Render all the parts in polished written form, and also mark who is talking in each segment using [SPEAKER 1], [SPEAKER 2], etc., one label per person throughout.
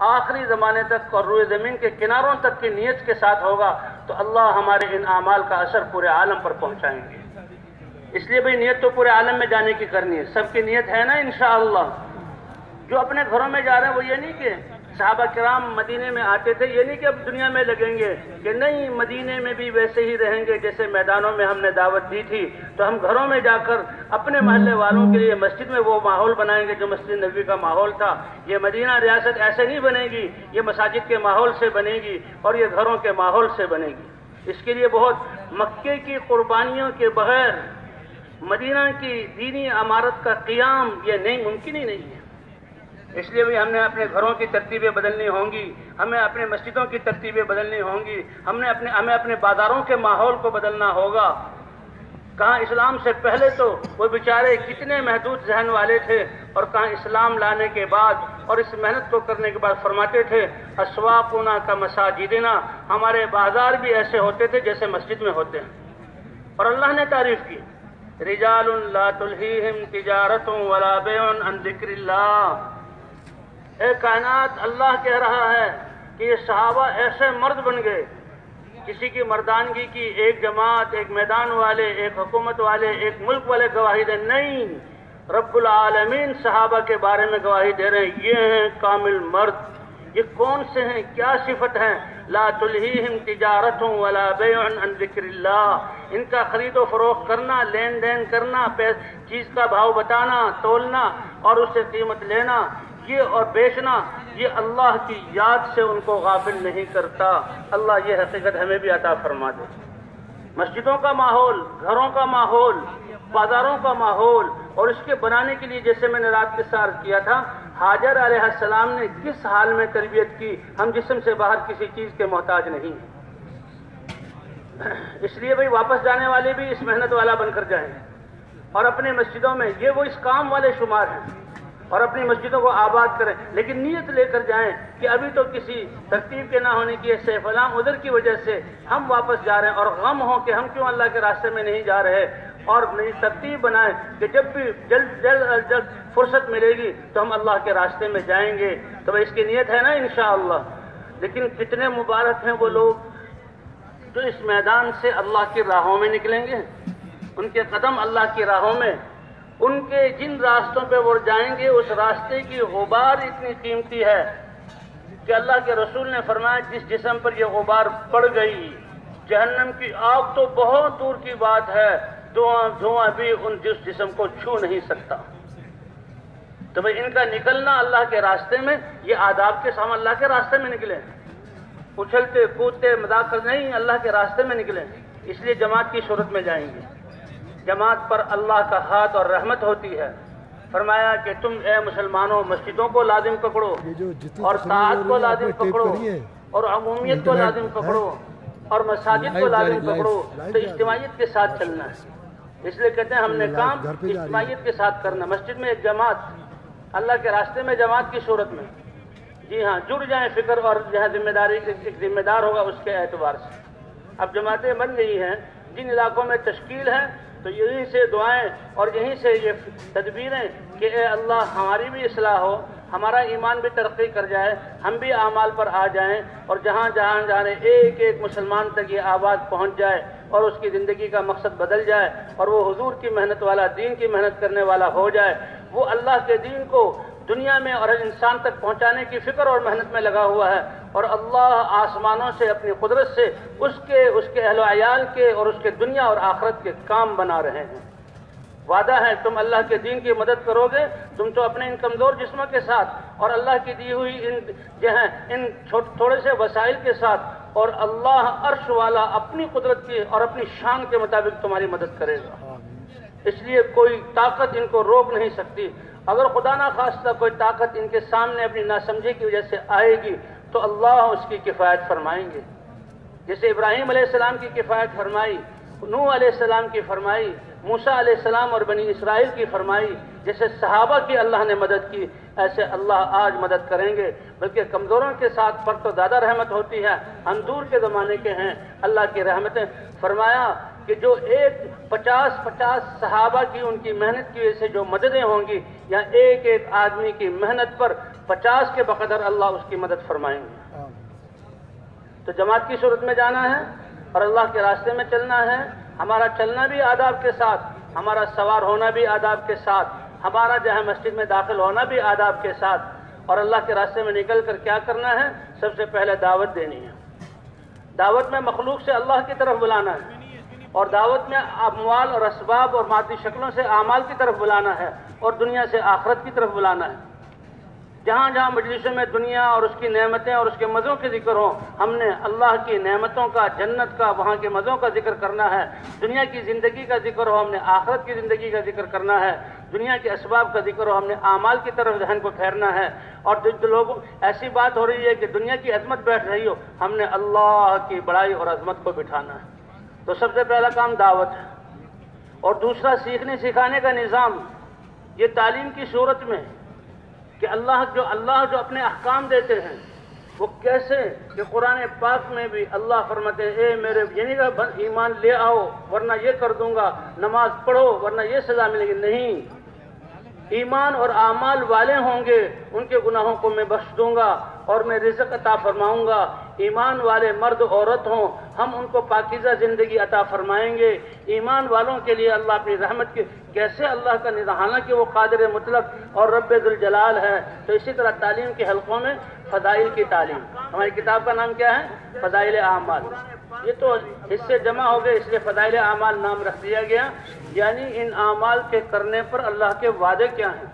[SPEAKER 1] آخری زمانے تک اور روئے زمین کے کناروں تک کی نیت کے ساتھ ہوگا تو اللہ ہمارے ان اعمال کا اثر پورے عالم پر پہنچائیں گے۔ اس لیے بھئی نیت تو پورے عالم میں جانے کی کرنی ہے، سب کی نیت ہے نا انشاءاللہ۔ جو اپنے گھروں میں جا رہے ہیں وہ یہ نہیں کہ صحابہ کرام مدینے میں آتے تھے، یہ نہیں کہ اب دنیا میں لگیں گے، کہ نہیں مدینے میں بھی ویسے ہی رہیں گے جیسے میدانوں میں ہم نے دعوت دی تھی، تو ہم گھروں میں جا کر اپنے محلے والوں کے لیے مسجد میں وہ ماحول بنائیں گے جو مسجد نبوی کا ماحول تھا۔ یہ مدینہ ریاست ایسے نہیں بنے گی، یہ مساجد کے ماحول سے بنے گی اور یہ گھروں کے ماحول سے بنے گی۔ اس کے لیے بہت مکے کی قربانیوں کے بغیر مدینہ کی دینی عمارت کا قیام یہ نہیں ممکن ہی نہیں ہے۔ اس لیے بھی ہم نے اپنے گھروں کی ترتیبیں بدلنی ہوں گی، ہمیں اپنے مسجدوں کی ترتیبیں بدلنی ہوں گی، ہمیں اپنے بازاروں کے ماحول کو بدلنا ہوگا۔ کہاں اسلام سے پہلے تو وہ بیچارے کتنے محدود ذہن والے تھے، اور کہاں اسلام لانے کے بعد اور اس محنت کو کرنے کے بعد فرماتے تھے اسواقنا کا مساجدنا، ہمارے بازار بھی ایسے ہوتے تھے جیسے مسجد میں ہوتے ہیں۔ اور اللہ نے تعریف کی رجال لا تلہیہم تجارت ولا بیع عن ذکر اللہ۔ اے کائنات، اللہ کہہ رہا ہے کہ یہ صحابہ ایسے مرد بن گئے، کسی کی مردانگی کی ایک جماعت، ایک میدان والے، ایک حکومت والے، ایک ملک والے گواہی دیں، نہیں، رب العالمین صحابہ کے بارے میں گواہی دے رہے ہیں، یہ ہیں کامل مرد۔ یہ کون سے ہیں، کیا صفت ہیں؟ لا تلہیہم تجارت ولا بیع عن ذکر اللہ، ان کا خرید و فروخت کرنا، لین دین کرنا، چیز کا بھاؤ بتانا، تولنا اور اس سے قیمت لینا، یہ اور بیچنا، یہ اللہ کی یاد سے ان کو غافل نہیں کرتا۔ اللہ یہ حقیقت ہمیں بھی عطا فرما دے۔ مسجدوں کا ماحول، گھروں کا ماحول، بازاروں کا ماحول، اور اس کے بنانے کے لیے جیسے میں نے رات کے سار کیا تھا، حاجر علیہ السلام نے کس حال میں تربیت کی، ہم جسم سے باہر کسی چیز کے محتاج نہیں ہیں۔ اس لیے بھئی واپس جانے والے بھی اس محنت والا بن کر جائیں اور اپنے مسجدوں میں یہ وہ اس کام والے شمار ہیں، اور اپنی مسجدوں کو آباد کریں، لیکن نیت لے کر جائیں کہ ابھی تو کسی ترتیب کے نہ ہونے کی سے فلاں عذر کی وجہ سے ہم واپس جا رہے ہیں، اور غم ہو کہ ہم کیوں اللہ کے راستے میں نہیں جا رہے، اور نئی ترتیب بنائیں کہ جب بھی جلد فرصت ملے گی تو ہم اللہ کے راستے میں جائیں گے۔ تو اس کی نیت ہے نا انشاءاللہ۔ لیکن کتنے مبارک ہیں وہ لوگ جو اس میدان سے اللہ کی راہوں میں نکلیں گے، ان کے قدم اللہ کی راہوں میں، ان کے جن راستوں پہ وہ جائیں گے اس راستے کی غبار اتنی قیمتی ہے کہ اللہ کے رسول نے فرمایا جس جسم پر یہ غبار پڑ گئی جہنم کی آگ تو بہت دور کی بات ہے، دھواں بھی ان جس جسم کو چھو نہیں سکتا۔ تو بھئی ان کا نکلنا اللہ کے راستے میں، یہ آداب کے سامنے اللہ کے راستے میں نکلیں، اچھلتے کودتے مذاق کر نہیں، اللہ کے راستے میں نکلیں۔ اس لیے جماعت کی صورت میں جائیں گے، جماعت پر اللہ کا ہاتھ اور رحمت ہوتی ہے۔ فرمایا کہ تم اے مسلمانوں مسجدوں کو لازم پکڑو اور طاعت کو لازم پکڑو اور عمومیت کو لازم پکڑو اور مساجد کو لازم پکڑو، تو اجتماعیت کے ساتھ چلنا ہے۔ اس لیے کہتے ہیں ہم نے کام اجتماعیت کے ساتھ کرنا۔ مسجد میں ایک جماعت، اللہ کے راستے میں جماعت کی صورت میں، جی ہاں، جڑ جائیں فکر اور جہاں ذمہ داری ایک ذمہ دار ہوگا اس کے اعتبار سے۔ اب جماعتیں بن گئی ہیں، جن علاقوں میں تشکیل ہے تو یہیں سے دعائیں اور یہیں سے یہ تدبیریں کہ اے اللہ ہماری بھی اصلاح ہو، ہمارا ایمان بھی ترقی کر جائے، ہم بھی اعمال پر آ جائیں، اور جہاں جہاں جانے ایک ایک مسلمان تک یہ آواز پہنچ جائے اور اس کی زندگی کا مقصد بدل جائے اور وہ حضور کی محنت والا، دین کی محنت کرنے والا ہو جائے، وہ اللہ کے دین کو دنیا میں اور انسان تک پہنچانے کی فکر اور محنت میں لگا ہوا ہے، اور اللہ آسمانوں سے اپنی قدرت سے اس کے اہل و عیال کے اور اس کے دنیا اور آخرت کے کام بنا رہے ہیں۔ وعدہ ہے تم اللہ کے دین کی مدد کرو گے، تم تو اپنے ان کمزور جسموں کے ساتھ اور اللہ کی دی ہوئی ان تھوڑے سے وسائل کے ساتھ، اور اللہ عرش والا اپنی قدرت کی اور اپنی شان کے مطابق تمہاری مدد کرے گا۔ اس لیے کوئی طاقت ان کو روک نہیں سکتی۔ اگر خدا نہ خواستہ کوئی طاقت ان کے سامنے اپنی ناسمجھی کی وجہ سے آئے گی تو اللہ اس کی کفایت فرمائیں گے، جیسے ابراہیم علیہ السلام کی کفایت فرمائی، نوح علیہ السلام کی فرمائی، موسیٰ علیہ السلام اور بنی اسرائیل کی فرمائی، جیسے صحابہ کی اللہ نے مدد کی، ایسے اللہ آج مدد کریں گے۔ بلکہ کمزوروں کے ساتھ پر تو زیادہ رحمت ہوتی ہے، ہم دور کے زمانے کے ہیں، اللہ کی رحمتیں۔ فرمایا کہ جو 50 صحابہ کی ان کی محنت کی وجہ سے جو مددیں ہوں گی، یا ایک ایک آدمی کی محنت پر 50 کے بقدر اللہ اس کی مدد فرمائیں گے۔ تو جماعت کی صورت میں جانا ہے اور اللہ کے راستے میں چلنا ہے۔ ہمارا چلنا بھی آداب کے ساتھ، ہمارا سوار ہونا بھی آداب کے ساتھ، ہمارا جہاں مسجد میں داخل ہونا بھی آداب کے ساتھ، اور اللہ کے راستے میں نکل کر کیا کرنا ہے؟ سب سے پہلے دعوت دینی ہے۔ دعوت میں مخلوق سے اللہ کی طرف بلانا ہے، اور دعوت میں اموال اور اسباب اور مادی شکلوں سے اعمال کی طرف بلانا ہے، اور دنیا سے آخرت کی طرف بلانا ہے۔ جہاں جہاں مجلسوں میں دنیا اور اس کی نعمتیں اور اس کے مزوں کے ذکر ہوں، ہم نے اللہ کی نعمتوں کا، جنت کا، وہاں کے مزوں کا ذکر کرنا ہے۔ دنیا کی زندگی کا ذکر ہو، ہم نے آخرت کی زندگی کا ذکر کرنا ہے۔ دنیا کے اسباب کا ذکر ہو، ہم نے اعمال کی طرف ذہن کو پھیرنا ہے۔ اور جو لوگوں ایسی بات ہو رہی ہے کہ دنیا کی عظمت بیٹھ رہی ہو، ہم نے اللہ کی بڑائی اور عظمت کو بٹھانا ہے۔ تو سب سے پہلا کام دعوت ہے، اور دوسرا سیکھنے سکھانے کا نظام۔ یہ تعلیم کی صورت میں کہ اللہ جو اپنے احکام دیتے ہیں وہ کیسے، کہ قرآن پاک میں بھی اللہ فرماتے ہیں اے میرے یعنی کہ ایمان لے آؤ ورنہ یہ کر دوں گا، نماز پڑھو ورنہ یہ سزا ملے گی۔ نہیں، ایمان اور اعمال والے ہوں گے ان کے گناہوں کو میں بخش دوں گا اور میں رزق عطا فرماؤں گا۔ ایمان والے مرد عورت ہوں، ہم ان کو پاکیزہ زندگی عطا فرمائیں گے۔ ایمان والوں کے لیے اللہ اپنی رحمت کے کیسے اللہ کا نظام کہ وہ قادر مطلق اور رب ذوالجلال ہے۔ تو اسی طرح تعلیم کے حلقوں میں فضائل کی تعلیم، ہماری کتاب کا نام کیا ہے؟ فضائل اعمال۔ یہ تو حصے جمع ہو گئے، اس لیے فضائل اعمال نام رکھ دیا گیا، یعنی ان اعمال کے کرنے پر اللہ کے وعدے کیا ہیں۔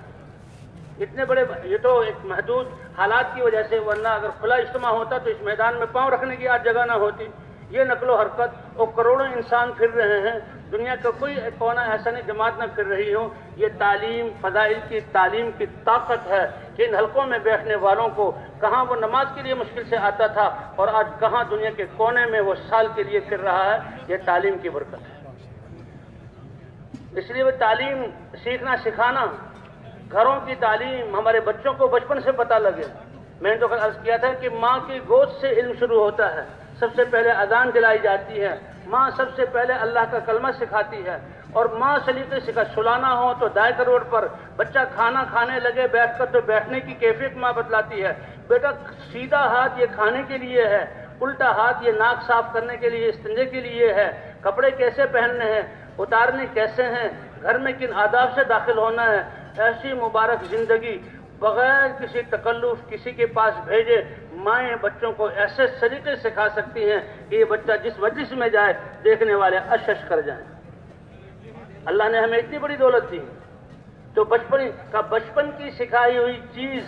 [SPEAKER 1] اتنے بڑے، یہ تو ایک محدود حالات کی وجہ سے، ورنہ اگر کھلا اجتماع ہوتا تو اس میدان میں پاؤں رکھنے کی آج جگہ نہ ہوتی۔ یہ نقل و حرکت اور کروڑوں انسان پھر رہے ہیں، دنیا کا کوئی کونا ایسا نہیں جماعت نہ پھر رہی ہو۔ یہ تعلیم، فضائل کی تعلیم کی طاقت ہے کہ ان حلقوں میں بیٹھنے والوں کو کہاں وہ نماز کے لیے مشکل سے آتا تھا اور آج کہاں دنیا کے کونے میں وہ سال کے لیے پھر رہا ہے۔ یہ تعلیم کی برکت ہے۔ اس لیے وہ تعلیم سیکھنا سکھانا، گھروں کی تعلیم، ہمارے بچوں کو بچپن سے پتہ لگے۔ میں نے تو عرض کیا تھا کہ ماں کی گود سے علم شروع ہوتا ہے، سب سے پہلے اذان دلائی جاتی ہے، ماں سب سے پہلے اللہ کا کلمہ سکھاتی ہے، اور ماں سلیقے سے سلانا ہو تو دائیں کروڑ پر بچہ کھانا کھانے لگے بیٹھ کر تو بیٹھنے کی کیفیت ماں بتلاتی ہے۔ بیٹا سیدھا ہاتھ یہ کھانے کے لیے ہے، الٹا ہاتھ یہ ناک صاف کرنے کے لیے، استنجے کے لیے ہے، کپڑے کیسے پہننے ہیں، اتارنے کیسے ہیں، گھر میں کن آداب سے داخل ہونا ہے۔ ایسی مبارک زندگی بغیر کسی تکلف کسی کے پاس بھیجے مائیں بچوں کو ایسے سلیقے سکھا سکتی ہیں کہ یہ بچہ جس مجلس میں جائے دیکھنے والے اشش کر جائیں۔ اللہ نے ہمیں اتنی بڑی دولت دی، تو بچپن کی سکھائی ہوئی چیز،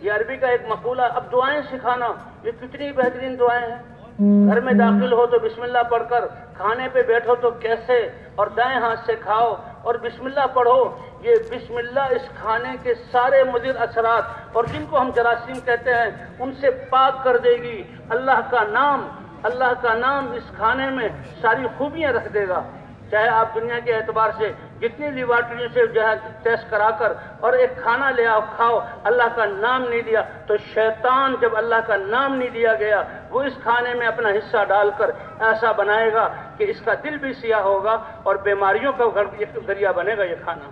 [SPEAKER 1] یہ عربی کا ایک مقولہ۔ اب دعائیں سکھانا، یہ کتنی بہترین دعائیں ہیں۔ گھر میں داخل ہو تو بسم اللہ پڑھ کر، کھانے پہ بیٹھو تو کیسے، اور دائیں ہاتھ سے کھاؤ اور بسم اللہ پڑھو۔ یہ بسم اللہ اس کھانے کے سارے مضر اثرات اور جن کو ہم جراثیم کہتے ہیں ان سے پاک کر دے گی۔ اللہ کا نام اس کھانے میں ساری خوبیاں رکھ دے گا۔ چاہے آپ دنیا کے اعتبار سے جتنی لیبارٹریوں سے جو ہے ٹیسٹ کرا کر اور ایک کھانا لے آؤ کھاؤ، اللہ کا نام نہیں لیا تو شیطان جب اللہ کا نام نہیں لیا گیا وہ اس کھانے میں اپنا حصہ ڈال کر ایسا بنائے گا کہ اس کا دل بھی سیاہ ہوگا اور بیماریوں کا ذریعہ بنے گا یہ کھانا۔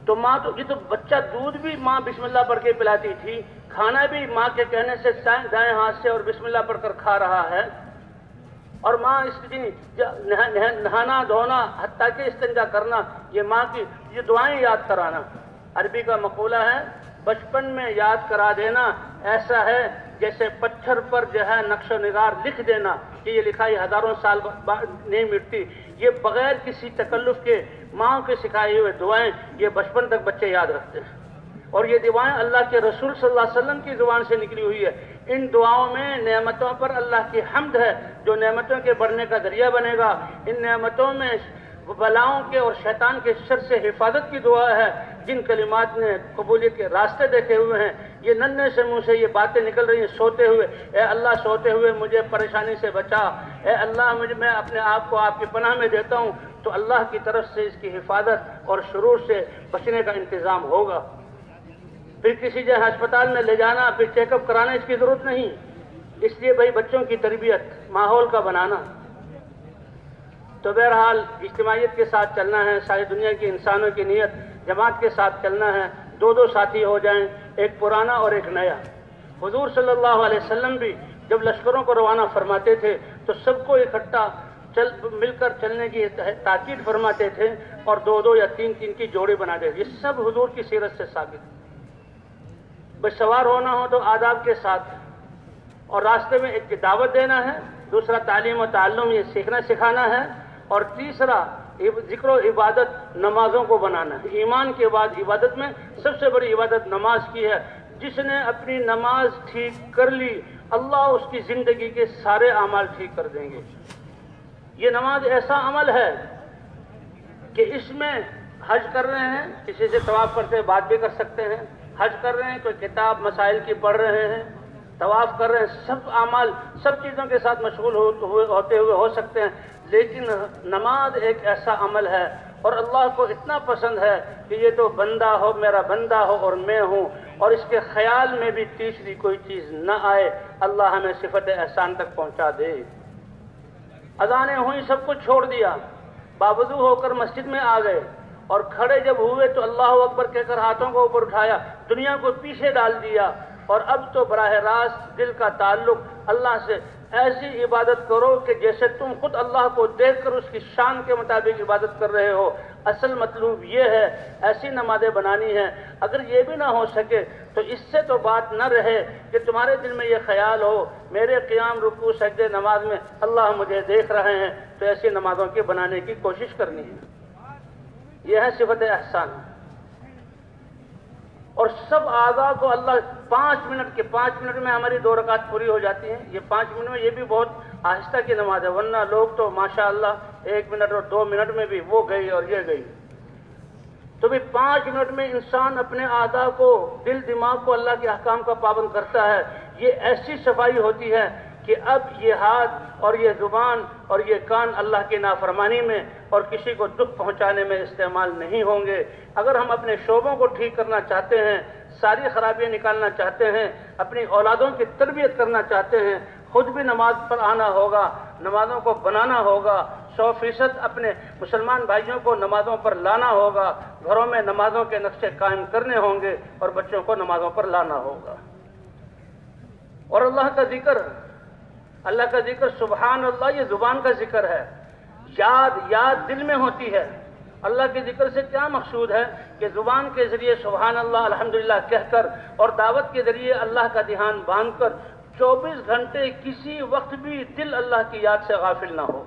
[SPEAKER 1] تو ماں تو یہ تو بچہ دودھ بھی ماں بسم اللہ پڑھ کے پلاتی تھی، کھانا بھی ماں کے کہنے سے دائیں ہاتھ سے اور بسم اللہ پڑھ کر کھا رہا ہے۔ اور ماں اس دن نہانا دھونا حتیٰ کہ استنجا کرنا، یہ ماں کی یہ دعائیں یاد کرانا۔ عربی کا مقولہ ہے بچپن میں یاد کرا دینا ایسا ہے جیسے پتھر پر جو ہے نقش و نگار لکھ دینا کہ یہ لکھائی ہزاروں سال نہیں مٹتی۔ یہ بغیر کسی تکلف کے ماں کے سکھائے ہوئے دعائیں یہ بچپن تک بچے یاد رکھتے ہیں، اور یہ دعائیں اللہ کے رسول صلی اللہ علیہ وسلم کی زبان سے نکلی ہوئی ہے۔ ان دعاؤں میں نعمتوں پر اللہ کی حمد ہے جو نعمتوں کے بڑھنے کا ذریعہ بنے گا۔ ان نعمتوں میں بلاؤں کے اور شیطان کے شر سے حفاظت کی دعا ہے۔ جن کلمات نے قبولیت کے راستے دیکھے ہوئے ہیں، یہ ننھے سے منہ سے یہ باتیں نکل رہی ہیں سوتے ہوئے، اے اللہ سوتے ہوئے مجھے پریشانی سے بچا، اے اللہ میں اپنے آپ کو آپ کی پناہ میں دیتا ہوں، تو اللہ کی طرف سے اس کی حفاظت اور شرور سے بچنے کا انتظام ہوگا۔ پھر کسی جگہ ہسپتال میں لے جانا، پھر چیک اپ کرانا اس کی ضرورت نہیں۔ اس لیے بھائی بچوں کی تربیت ماحول کا بنانا۔ تو بہرحال اجتماعیت کے ساتھ چلنا ہے، ساری دنیا کے انسانوں کی نیت جماعت کے ساتھ چلنا ہے، دو دو ساتھی ہو جائیں، ایک پرانا اور ایک نیا۔ حضور صلی اللہ علیہ وسلم بھی جب لشکروں کو روانہ فرماتے تھے تو سب کو اکٹھا مل کر چلنے کی تاکید فرماتے تھے اور دو دو یا تین تین کی جوڑی بنا دیتے۔ یہ سب حضور کی سیرت سے ثابت ہے۔ بس سوار ہونا ہو تو آداب کے ساتھ، اور راستے میں ایک دعوت دینا ہے، دوسرا تعلیم و تعلم یہ سیکھنا سکھانا ہے، اور تیسرا ذکر و عبادت نمازوں کو بنانا ہے۔ ایمان کے بعد عبادت میں سب سے بڑی عبادت نماز کی ہے۔ جس نے اپنی نماز ٹھیک کر لی اللہ اس کی زندگی کے سارے اعمال ٹھیک کر دیں گے۔ یہ نماز ایسا عمل ہے کہ اس میں حج کر رہے ہیں، کسی سے طواف کرتے ہیں بات بھی کر سکتے ہیں، حج کر رہے ہیں کوئی کتاب مسائل کی پڑھ رہے ہیں، طواف کر رہے ہیں، سب اعمال سب چیزوں کے ساتھ مشغول ہوتے ہوئے ہو سکتے ہیں، لیکن نماز ایک ایسا عمل ہے اور اللہ کو اتنا پسند ہے کہ یہ تو بندہ ہو، میرا بندہ ہو اور میں ہوں، اور اس کے خیال میں بھی تیسری کوئی چیز نہ آئے، اللہ ہمیں صفت احسان تک پہنچا دے۔ اذانیں ہوئی، سب کچھ چھوڑ دیا، باوضو ہو کر مسجد میں آ گئے، اور کھڑے جب ہوئے تو اللہ اکبر کہہ کر ہاتھوں کو اوپر اٹھایا، دنیا کو پیچھے ڈال دیا، اور اب تو براہ راست دل کا تعلق اللہ سے ایسی عبادت کرو کہ جیسے تم خود اللہ کو دیکھ کر اس کی شان کے مطابق عبادت کر رہے ہو۔ اصل مطلوب یہ ہے، ایسی نمازیں بنانی ہیں۔ اگر یہ بھی نہ ہو سکے تو اس سے تو بات نہ رہے کہ تمہارے دل میں یہ خیال ہو میرے قیام رکوع سجدے نماز میں اللہ مجھے دیکھ رہے ہیں، تو ایسی نمازوں کی بنانے کی کوشش کرنی ہے۔ یہ ہے صفت احسان۔ اور سب اعضاء کو اللہ 5 منٹ میں ہماری 2 رکعت پوری ہو جاتی ہیں۔ یہ 5 منٹ میں یہ بھی بہت آہستہ کی نماز ہے، ورنہ لوگ تو ماشاءاللہ 1 منٹ اور 2 منٹ میں بھی وہ گئی اور یہ گئی۔ تو بھی 5 منٹ میں انسان اپنے اعضاء کو، دل دماغ کو اللہ کے احکام کا پابند کرتا ہے۔ یہ ایسی صفائی ہوتی ہے کہ اب یہ ہاتھ اور یہ زبان اور یہ کان اللہ کی نافرمانی میں اور کسی کو دکھ پہنچانے میں استعمال نہیں ہوں گے۔ اگر ہم اپنے شعبوں کو ٹھیک کرنا چاہتے ہیں، ساری خرابیاں نکالنا چاہتے ہیں، اپنی اولادوں کی تربیت کرنا چاہتے ہیں، خود بھی نماز پر آنا ہوگا، نمازوں کو بنانا ہوگا، 100% اپنے مسلمان بھائیوں کو نمازوں پر لانا ہوگا، گھروں میں نمازوں کے نقشے قائم کرنے ہوں گے اور بچوں کو نمازوں پر لانا ہوگا۔ اور اللہ کا ذکر سبحان اللہ یہ زبان کا ذکر ہے، یاد دل میں ہوتی ہے۔ اللہ کے ذکر سے کیا مقصود ہے کہ زبان کے ذریعے سبحان اللہ الحمدللہ کہہ کر اور دعوت کے ذریعے اللہ کا دھیان باندھ کر 24 گھنٹے کسی وقت بھی دل اللہ کی یاد سے غافل نہ ہو۔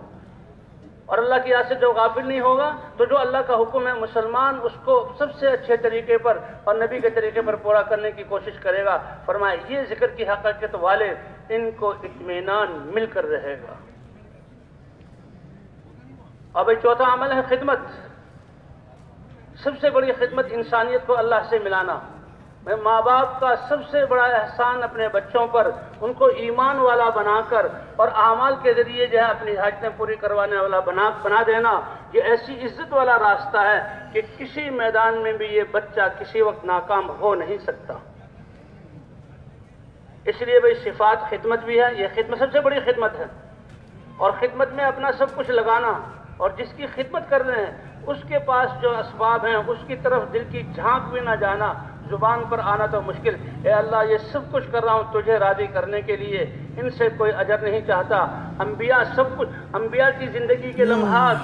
[SPEAKER 1] اور اللہ کی یاد سے جو غافل نہیں ہوگا تو جو اللہ کا حکم ہے مسلمان اس کو سب سے اچھے طریقے پر اور نبی کے طریقے پر پورا کرنے کی کوشش کرے گا۔ فرمایا یہ ذکر کی حقیقت والے ان کو اطمینان مل کر رہے گا۔ اور بھائی چوتھا عمل ہے خدمت۔ سب سے بڑی خدمت انسانیت کو اللہ سے ملانا۔ ماں باپ کا سب سے بڑا احسان اپنے بچوں پر ان کو ایمان والا بنا کر اور اعمال کے ذریعے جو ہے اپنی حاجتیں پوری کروانے والا بنا دینا، یہ ایسی عزت والا راستہ ہے کہ کسی میدان میں بھی یہ بچہ کسی وقت ناکام ہو نہیں سکتا۔ اس لیے بھائی صفات خدمت بھی ہے، یہ خدمت سب سے بڑی خدمت ہے، اور خدمت میں اپنا سب کچھ لگانا، اور جس کی خدمت کر رہے ہیں اس کے پاس جو اسباب ہیں اس کی طرف دل کی جھانک بھی نہ جانا، زبان پر آنا تو مشکل، اے اللہ یہ سب کچھ کر رہا ہوں تجھے راضی کرنے کے لیے، ان سے کوئی اجر نہیں چاہتا۔ انبیاء سب کچھ، انبیاء کی زندگی کے لمحات،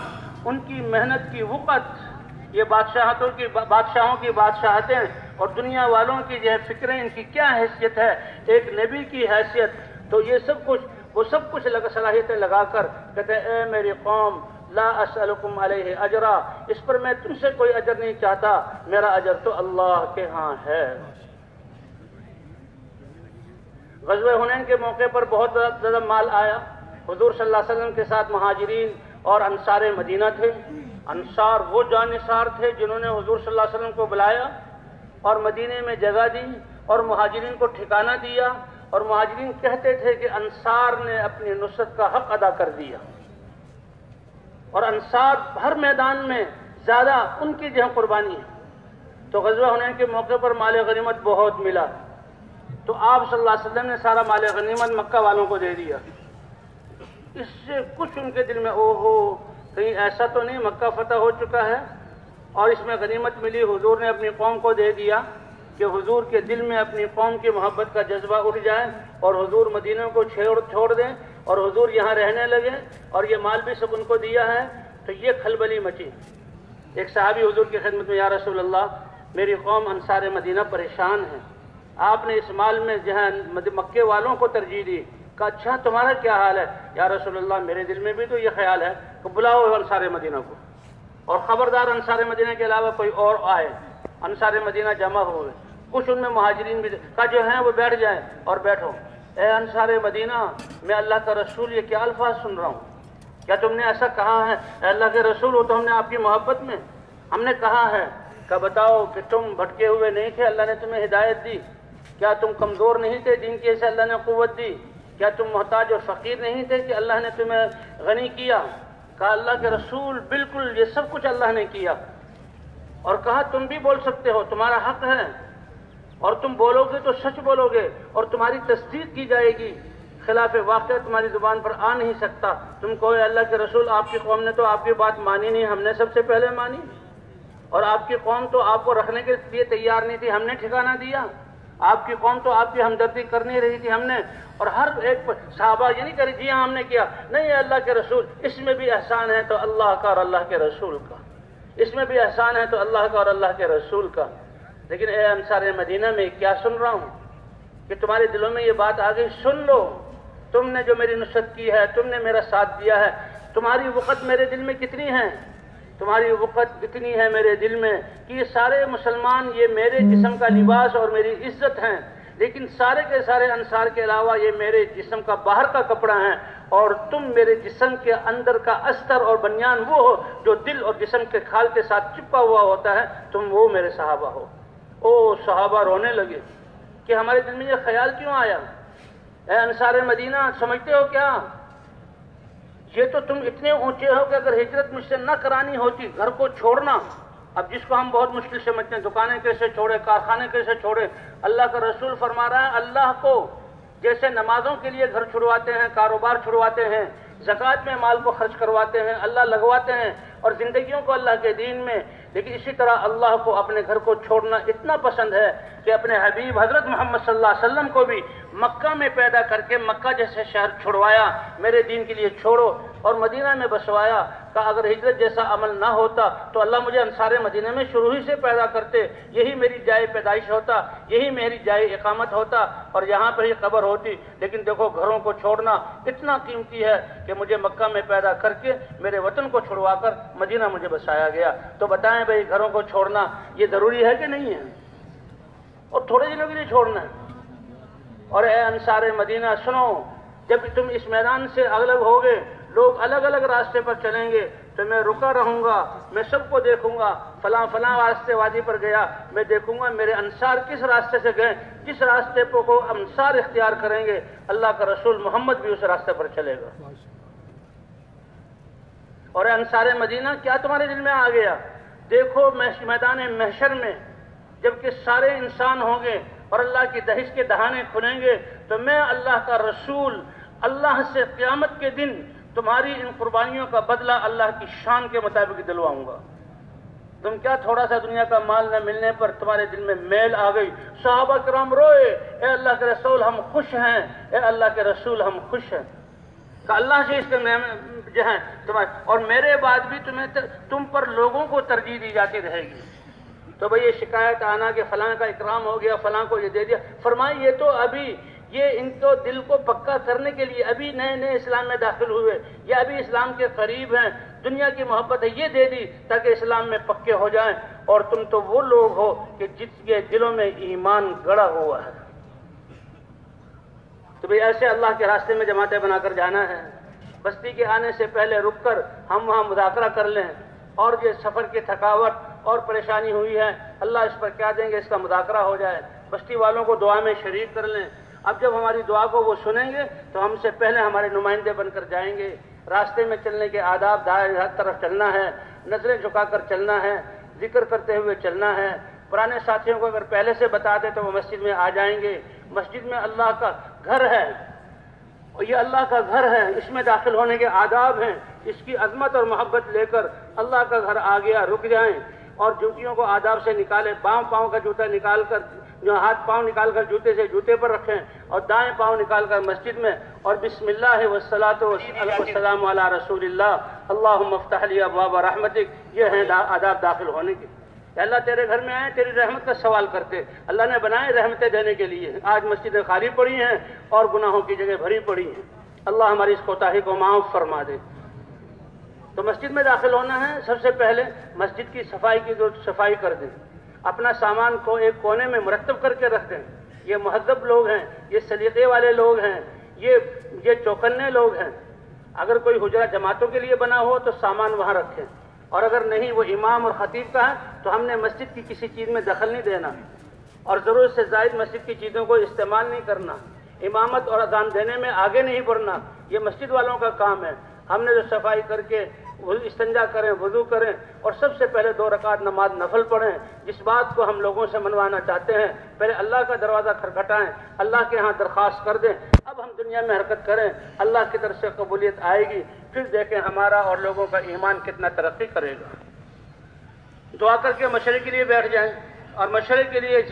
[SPEAKER 1] ان کی محنت کی وقت، یہ بادشاہوں کی بادشاہتیں اور دنیا والوں کی جو ہے فکریں، ان کی کیا حیثیت ہے، ایک نبی کی حیثیت، تو یہ سب کچھ وہ سب کچھ صلاحیتیں لگا کر کہتے ہیں اے میری قوم لا اسألکم علیہ اجرا، اس پر میں تم سے کوئی اجر نہیں چاہتا، میرا اجر تو اللہ کے ہاں ہے۔ غزوہ حنین کے موقع پر بہت زیادہ مال آیا، حضور صلی اللہ علیہ وسلم کے ساتھ مہاجرین اور انصار مدینہ تھے۔ انصار وہ جانثار تھے جنہوں نے حضور صلی اللہ علیہ وسلم کو بلایا اور مدینے میں جگہ دی اور مہاجرین کو ٹھکانہ دیا، اور مہاجرین کہتے تھے کہ انصار نے اپنی نصرت کا حق ادا کر دیا، اور انصار ہر میدان میں زیادہ ان کی جو قربانی ہے۔ تو غزوہ حنین کے موقع پر مال غنیمت بہت ملا، تو آپ صلی اللہ علیہ وسلم نے سارا مال غنیمت مکہ والوں کو دے دیا۔ اس سے کچھ ان کے دل میں کہیں ایسا تو نہیں مکہ فتح ہو چکا ہے، اور اس میں غنیمت ملی، حضور نے اپنی قوم کو دے دیا کہ حضور کے دل میں اپنی قوم کی محبت کا جذبہ اٹھ جائے اور حضور مدینہ کو چھوڑ دیں اور حضور یہاں رہنے لگے، اور یہ مال بھی سب ان کو دیا ہے، تو یہ کھلبلی مچی۔ ایک صحابی حضور کی خدمت میں، یا رسول اللہ میری قوم انصار مدینہ پریشان ہے، آپ نے اس مال میں جہاں مکے والوں کو ترجیح دی، کہا اچھا تمہارا کیا حال ہے؟ یا رسول اللہ میرے دل میں بھی تو یہ خیال ہے کہ بلاؤ انصار مدینہ کو، اور خبردار انصار مدینہ کے علاوہ کوئی اور آئے۔ انصار مدینہ جمع ہوئے، کچھ ان میں مہاجرین بھی کہا جو ہیں وہ بیٹھ جائیں، اور بیٹھو۔ اے انصار مدینہ، میں اللہ کا رسول یہ کیا الفاظ سن رہا ہوں، کیا تم نے ایسا کہا ہے اے اللہ کے رسول ہو تو ہم نے آپ کی محبت میں ہم نے کہا ہے کہ بتاؤ کہ تم بھٹکے ہوئے نہیں تھے، اللہ نے تمہیں ہدایت دی؟ کیا تم کمزور نہیں تھے، دین کی سے اللہ نے قوت دی؟ کیا تم محتاج اور فقیر نہیں تھے کہ اللہ نے تمہیں غنی کیا؟ کہا اللہ کے رسول بالکل یہ سب کچھ اللہ نے کیا، اور کہا تم بھی بول سکتے ہو، تمہارا حق ہے، اور تم بولو گے تو سچ بولو گے اور تمہاری تصدیق کی جائے گی، خلاف واقعہ تمہاری زبان پر آ نہیں سکتا۔ تم کہو اللہ کے رسول آپ کی قوم نے تو آپ کی بات مانی نہیں، ہم نے سب سے پہلے مانی، اور آپ کی قوم تو آپ کو رکھنے کے لیے تیار نہیں تھی، ہم نے ٹھکانہ دیا، آپ کی قوم تو آپ کی ہمدردی کر نہیں رہی تھی، ہم نے، اور ہر ایک صحابہ یہ نہیں کہہ رہی جی ہاں ہم نے کیا، نہیں اللہ کے رسول اس میں بھی احسان ہے تو اللہ کا اور اللہ کے رسول کا، اس میں بھی احسان ہے تو اللہ کا اور اللہ کے رسول کا۔ لیکن اے انصار مدینہ میں کیا سن رہا ہوں کہ تمہارے دلوں میں یہ بات آ گئی، سن لو، تم نے جو میری نصرت کی ہے، تم نے میرا ساتھ دیا ہے، تمہاری وقت میرے دل میں کتنی ہے، تمہاری وقت اتنی ہے میرے دل میں کہ یہ سارے مسلمان یہ میرے جسم کا لباس اور میری عزت ہیں، لیکن سارے کے سارے انصار کے علاوہ یہ میرے جسم کا باہر کا کپڑا ہیں، اور تم میرے جسم کے اندر کا استر اور بنیان وہ ہو جو دل اور جسم کے کھال کے ساتھ چپا ہوا ہوتا ہے، تم وہ میرے صحابہ ہو۔ او صحابہ رونے لگے کہ ہمارے دل میں یہ خیال کیوں آیا؟ اے انصار مدینہ سمجھتے ہو کیا، یہ تو تم اتنے اونچے ہو کہ اگر ہجرت مجھ سے نہ کرانی ہوتی، گھر کو چھوڑنا، اب جس کو ہم بہت مشکل سمجھتے ہیں دکانیں کیسے چھوڑے، کارخانے کیسے چھوڑے، اللہ کا رسول فرما رہا ہے اللہ کو جیسے نمازوں کے لیے گھر چھڑواتے ہیں، کاروبار چھڑواتے ہیں، زکوٰۃ میں مال کو خرچ کرواتے ہیں، اللہ لگواتے ہیں اور زندگیوں کو اللہ کے دین میں، لیکن اسی طرح اللہ کو اپنے گھر کو چھوڑنا اتنا پسند ہے کہ اپنے حبیب حضرت محمد صلی اللہ علیہ وسلم کو بھی مکہ میں پیدا کر کے مکہ جیسے شہر چھڑوایا، میرے دین کے لیے چھوڑو، اور مدینہ میں بسوایا۔ کہ اگر ہجرت جیسا عمل نہ ہوتا تو اللہ مجھے انصار مدینہ میں شروع ہی سے پیدا کرتے، یہی میری جائے پیدائش ہوتا، یہی میری جائے اقامت ہوتا، اور یہاں پہ ہی قبر ہوتی۔ لیکن دیکھو گھروں کو چھوڑنا اتنا قیمتی ہے کہ مجھے مکہ میں پیدا کر کے میرے وطن کو چھڑوا کر مدینہ مجھے بسایا گیا۔ تو بتائیں بھائی گھروں کو چھوڑنا یہ ضروری ہے کہ نہیں ہے؟ اور تھوڑے دنوں کے لیے چھوڑنا ہے۔ اور اے انصار مدینہ سنو، جب تم اس میدان سے الگ ہوگے، لوگ الگ الگ راستے پر چلیں گے، تو میں رکا رہوں گا، میں سب کو دیکھوں گا، فلاں فلاں راستے وادی پر گیا، میں دیکھوں گا میرے انصار کس راستے سے گئے، جس راستے کو انصار اختیار کریں گے اللہ کا رسول محمد بھی اس راستے پر چلے گا۔ اور اے انصار مدینہ کیا تمہارے دل میں آ گیا؟ دیکھو میدان محشر میں جبکہ سارے انسان ہوں گے اور اللہ کی دہشت کے دہانے کھلیں گے، تو میں اللہ کا رسول اللہ سے قیامت کے دن تمہاری ان قربانیوں کا بدلہ اللہ کی شان کے مطابق دلواؤں گا۔ تم کیا تھوڑا سا دنیا کا مال نہ ملنے پر تمہارے دل میں میل آ گئی؟ صحابہ کرام روئے، اے اللہ کے رسول ہم خوش ہیں، اے اللہ کے رسول ہم خوش ہیں کہ اللہ سے اس کے جو ہیں تمہارے، اور میرے بعد بھی تم پر لوگوں کو ترجیح دی جاتی رہے گی۔ تو بھئی یہ شکایت آنا کہ فلاں کا اکرام ہو گیا، فلاں کو یہ دے دیا، فرمائے یہ تو ابھی یہ ان کو دل کو پکا کرنے کے لیے ابھی نئے نئے اسلام میں داخل ہوئے یا ابھی اسلام کے قریب ہیں، دنیا کی محبت ہے یہ دے دی تاکہ اسلام میں پکے ہو جائیں، اور تم تو وہ لوگ ہو کہ جس کے دلوں میں ایمان گڑا ہوا ہے۔ تو بھئی ایسے اللہ کے راستے میں جماعتیں بنا کر جانا ہے، بستی کے آنے سے پہلے رک کر ہم وہاں مذاکرہ کر لیں، اور یہ سفر کی تھکاوٹ اور پریشانی ہوئی ہے اللہ اس پر کیا دیں گے، اس کا مذاکرہ ہو جائے، بستی والوں کو دعا میں شریک کر لیں۔ اب جب ہماری دعا کو وہ سنیں گے تو ہم سے پہلے ہمارے نمائندے بن کر جائیں گے۔ راستے میں چلنے کے آداب، دائیں ہر طرف چلنا ہے، نظریں جھکا کر چلنا ہے، ذکر کرتے ہوئے چلنا ہے۔ پرانے ساتھیوں کو اگر پہلے سے بتا دیں تو وہ مسجد میں آ جائیں گے۔ مسجد میں اللہ کا گھر ہے، اور یہ اللہ کا گھر ہے، اس میں داخل ہونے کے آداب ہیں، اس کی عظمت اور محبت لے کر اللہ کا گھر آ گیا، رک جائیں۔ اور جوتیوں کو آداب سے نکالیں، پاؤں کا جوتا نکال کر، جو ہاتھ پاؤں نکال کر جوتے سے جوتے پر رکھیں، اور دائیں پاؤں نکال کر مسجد میں، اور بسم اللہ والصلاۃ والسلام علی رسول اللہ اللہم افتح لی ابواب رحمتک، یہ ہیں آداب داخل ہونے کے۔ کہ اللہ تیرے گھر میں آئے، تیری رحمت کا سوال کرتے، اللہ نے بنائے رحمتیں دینے کے لیے۔ آج مسجدیں خالی پڑی ہیں اور گناہوں کی جگہ بھری پڑی ہیں، اللہ ہماری اس کوتاہی کو معاف فرما دے۔ تو مسجد میں داخل ہونا ہے، سب سے پہلے مسجد کی صفائی کر دیں، اپنا سامان کو ایک کونے میں مرتب کر کے رکھ دیں۔ یہ مہذب لوگ ہیں، یہ سلیقے والے لوگ ہیں، یہ چوکنے لوگ ہیں۔ اگر کوئی حجرہ جماعتوں کے لیے بنا ہو تو سامان وہاں رکھیں، اور اگر نہیں وہ امام اور خطیب کا ہے تو ہم نے مسجد کی کسی چیز میں دخل نہیں دینا، اور ضرورت سے زائد مسجد کی چیزوں کو استعمال نہیں کرنا، امامت اور اذان دینے میں آگے نہیں بڑھنا، یہ مسجد والوں کا کام ہے۔ ہم نے جو صفائی کر کے استنجا کریں، وضو کریں، اور سب سے پہلے 2 رکعت نماز نفل پڑھیں۔ جس بات کو ہم لوگوں سے منوانا چاہتے ہیں، پہلے اللہ کا دروازہ کھٹکھٹائیں، اللہ کے ہاں درخواست کر دیں، اب ہم دنیا میں حرکت کریں، اللہ کی طرف سے قبولیت آئے گی، پھر دیکھیں ہمارا اور لوگوں کا ایمان کتنا ترقی کرے گا۔ دعا کر کے مشورے کے لیے بیٹھ جائیں، اور مشورے کے لیے